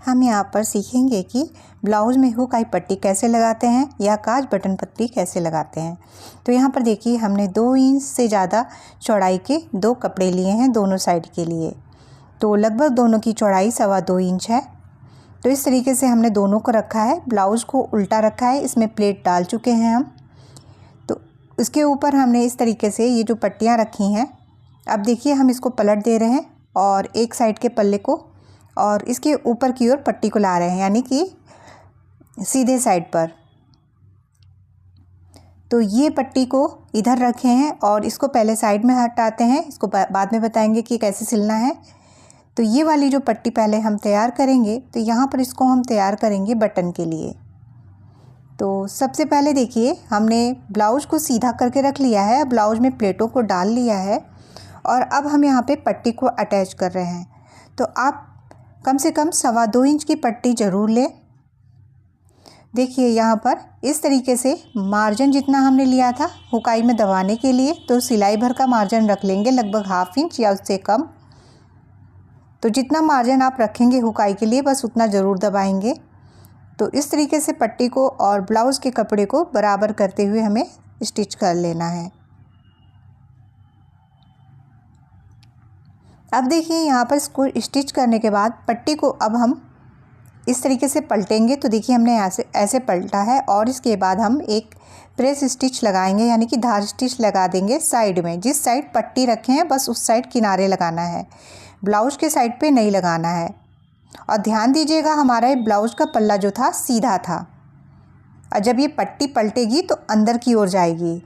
हम यहाँ पर सीखेंगे कि ब्लाउज़ में हुक आई पट्टी कैसे लगाते हैं या काज बटन पट्टी कैसे लगाते हैं। तो यहाँ पर देखिए हमने 2 इंच से ज़्यादा चौड़ाई के 2 कपड़े लिए हैं दोनों साइड के लिए। तो लगभग दोनों की चौड़ाई 2.25 इंच है। तो इस तरीके से हमने दोनों को रखा है, ब्लाउज़ को उल्टा रखा है, इसमें प्लेट डाल चुके हैं हम। तो इसके ऊपर हमने इस तरीके से ये जो पट्टियाँ रखी हैं, अब देखिए हम इसको पलट दे रहे हैं और एक साइड के पल्ले को और इसके ऊपर की ओर पट्टी को ला रहे हैं, यानी कि सीधे साइड पर। तो ये पट्टी को इधर रखे हैं और इसको पहले साइड में हटाते हैं, इसको बाद में बताएंगे कि कैसे सिलना है। तो ये वाली जो पट्टी पहले हम तैयार करेंगे, तो यहाँ पर इसको हम तैयार करेंगे बटन के लिए। तो सबसे पहले देखिए हमने ब्लाउज़ को सीधा करके रख लिया है, ब्लाउज़ में प्लेटों को डाल लिया है और अब हम यहाँ पे पट्टी को अटैच कर रहे हैं। तो आप कम से कम 2.25 इंच की पट्टी ज़रूर लें। देखिए यहाँ पर इस तरीके से मार्जिन जितना हमने लिया था हुकाई में दबाने के लिए, तो सिलाई भर का मार्जिन रख लेंगे, लगभग 1/2 इंच या उससे कम। तो जितना मार्जिन आप रखेंगे हुकाई के लिए बस उतना ज़रूर दबाएंगे। तो इस तरीके से पट्टी को और ब्लाउज़ के कपड़े को बराबर करते हुए हमें स्टिच कर लेना है। अब देखिए यहाँ पर इसको स्टिच करने के बाद पट्टी को अब हम इस तरीके से पलटेंगे। तो देखिए हमने यहाँ से ऐसे पलटा है और इसके बाद हम एक प्रेस स्टिच लगाएंगे, यानी कि धार स्टिच लगा देंगे साइड में। जिस साइड पट्टी रखे हैं बस उस साइड किनारे लगाना है, ब्लाउज़ के साइड पे नहीं लगाना है। और ध्यान दीजिएगा हमारा ये ब्लाउज़ का पल्ला जो था सीधा था और जब ये पट्टी पलटेगी तो अंदर की ओर जाएगी,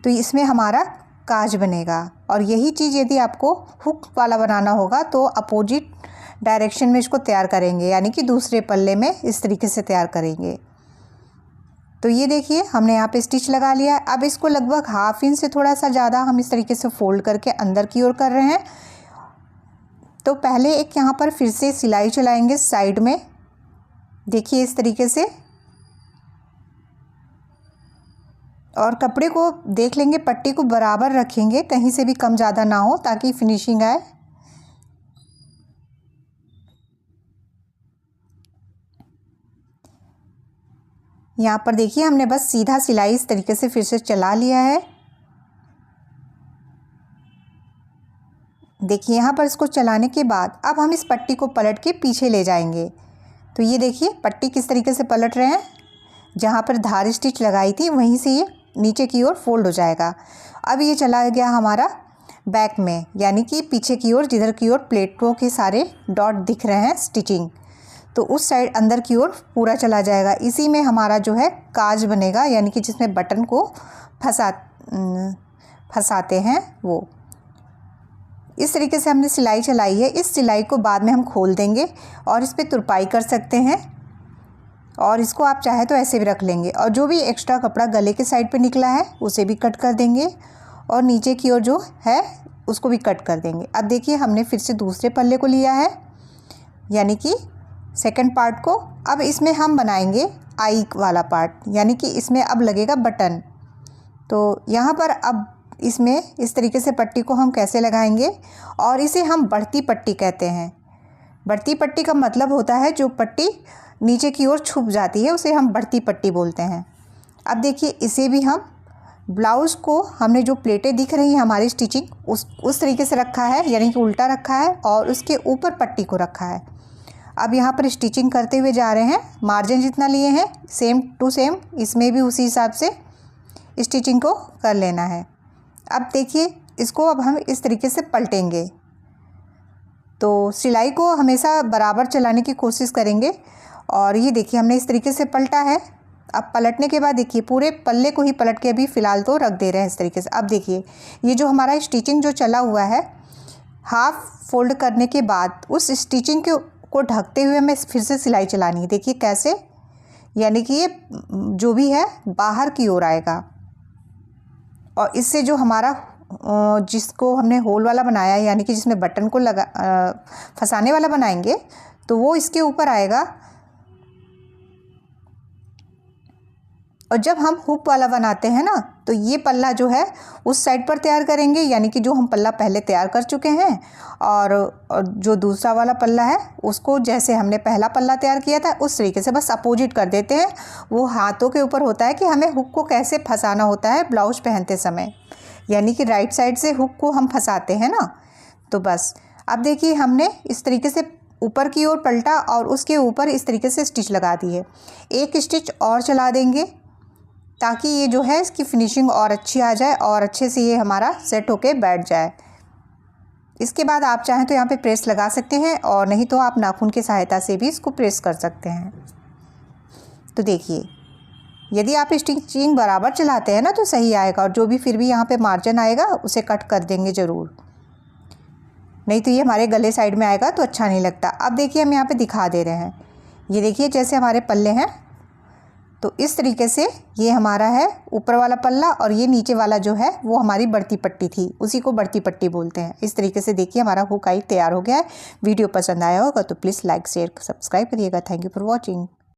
तो इसमें हमारा काज बनेगा। और यही चीज़ यदि आपको हुक वाला बनाना होगा तो अपोजिट डायरेक्शन में इसको तैयार करेंगे, यानी कि दूसरे पल्ले में इस तरीके से तैयार करेंगे। तो ये देखिए हमने यहाँ पे स्टिच लगा लिया है। अब इसको लगभग 1/2 इंच से थोड़ा सा ज़्यादा हम इस तरीके से फोल्ड करके अंदर की ओर कर रहे हैं। तो पहले एक यहाँ पर फिर से सिलाई चलाएंगे साइड में, देखिए इस तरीके से, और कपड़े को देख लेंगे, पट्टी को बराबर रखेंगे, कहीं से भी कम ज़्यादा ना हो ताकि फिनिशिंग आए। यहाँ पर देखिए हमने बस सीधा सिलाई इस तरीके से फिर से चला लिया है। देखिए यहाँ पर इसको चलाने के बाद अब हम इस पट्टी को पलट के पीछे ले जाएंगे। तो ये देखिए पट्टी किस तरीके से पलट रहे हैं, जहाँ पर धार स्टिच लगाई थी वहीं से ये नीचे की ओर फोल्ड हो जाएगा। अब ये चला गया हमारा बैक में, यानी कि पीछे की ओर, जिधर की ओर प्लेटों के सारे डॉट दिख रहे हैं स्टिचिंग, तो उस साइड अंदर की ओर पूरा चला जाएगा। इसी में हमारा जो है काज बनेगा, यानी कि जिसमें बटन को फंसाते हैं वो। इस तरीके से हमने सिलाई चलाई है। इस सिलाई को बाद में हम खोल देंगे और इस पर तुरपाई कर सकते हैं, और इसको आप चाहे तो ऐसे भी रख लेंगे। और जो भी एक्स्ट्रा कपड़ा गले के साइड पे निकला है उसे भी कट कर देंगे और नीचे की ओर जो है उसको भी कट कर देंगे। अब देखिए हमने फिर से दूसरे पल्ले को लिया है, यानी कि सेकंड पार्ट को। अब इसमें हम बनाएंगे आई वाला पार्ट, यानी कि इसमें अब लगेगा बटन। तो यहाँ पर अब इसमें इस तरीके से पट्टी को हम कैसे लगाएंगे, और इसे हम बढ़ती पट्टी कहते हैं। बढ़ती पट्टी का मतलब होता है जो पट्टी नीचे की ओर छुप जाती है उसे हम बढ़ती पट्टी बोलते हैं। अब देखिए इसे भी हम ब्लाउज़ को, हमने जो प्लेटें दिख रही हैं हमारी स्टिचिंग उस तरीके से रखा है, यानी कि उल्टा रखा है और उसके ऊपर पट्टी को रखा है। अब यहाँ पर स्टिचिंग करते हुए जा रहे हैं। मार्जिन जितना लिए हैं सेम टू सेम इसमें भी उसी हिसाब से स्टिचिंग को कर लेना है। अब देखिए इसको अब हम इस तरीके से पलटेंगे। तो सिलाई को हमेशा बराबर चलाने की कोशिश करेंगे। और ये देखिए हमने इस तरीके से पलटा है। अब पलटने के बाद देखिए पूरे पल्ले को ही पलट के अभी फ़िलहाल तो रख दे रहे हैं इस तरीके से। अब देखिए ये जो हमारा स्टिचिंग जो चला हुआ है, हाफ फोल्ड करने के बाद उस स्टिचिंग को ढकते हुए हमें फिर से सिलाई चलानी है। देखिए कैसे, यानी कि ये जो भी है बाहर की ओर आएगा, और इससे जो हमारा जिसको हमने होल वाला बनाया है, यानी कि जिसमें बटन को लगा फंसाने वाला बनाएंगे, तो वो इसके ऊपर आएगा और जब हम हुक वाला बनाते हैं ना, तो ये पल्ला जो है उस साइड पर तैयार करेंगे, यानी कि जो हम पल्ला पहले तैयार कर चुके हैं, और जो दूसरा वाला पल्ला है उसको जैसे हमने पहला पल्ला तैयार किया था उस तरीके से बस अपोजिट कर देते हैं। वो हाथों के ऊपर होता है कि हमें हुक को कैसे फंसाना होता है ब्लाउज पहनते समय, यानी कि राइट साइड से हुक को हम फंसाते हैं ना। तो बस अब देखिए हमने इस तरीके से ऊपर की ओर पलटा और उसके ऊपर इस तरीके से स्टिच लगा दी है। एक स्टिच और चला देंगे ताकि ये जो है इसकी फिनिशिंग और अच्छी आ जाए और अच्छे से ये हमारा सेट होके बैठ जाए। इसके बाद आप चाहें तो यहाँ पे प्रेस लगा सकते हैं, और नहीं तो आप नाखून की सहायता से भी इसको प्रेस कर सकते हैं। तो देखिए, यदि आप स्टिचिंग बराबर चलाते हैं ना तो सही आएगा, और जो भी फिर भी यहाँ पे मार्जिन आएगा उसे कट कर देंगे ज़रूर, नहीं तो ये हमारे गले साइड में आएगा तो अच्छा नहीं लगता। अब देखिए हम यहाँ पे दिखा दे रहे हैं, ये देखिए जैसे हमारे पल्ले हैं, तो इस तरीके से ये हमारा है ऊपर वाला पल्ला, और ये नीचे वाला जो है वो हमारी बढ़ती पट्टी थी, उसी को बढ़ती पट्टी बोलते हैं। इस तरीके से देखिए हमारा हुक आई तैयार हो गया है। वीडियो पसंद आया होगा तो प्लीज़ लाइक शेयर सब्सक्राइब करिएगा। Thank you for watching.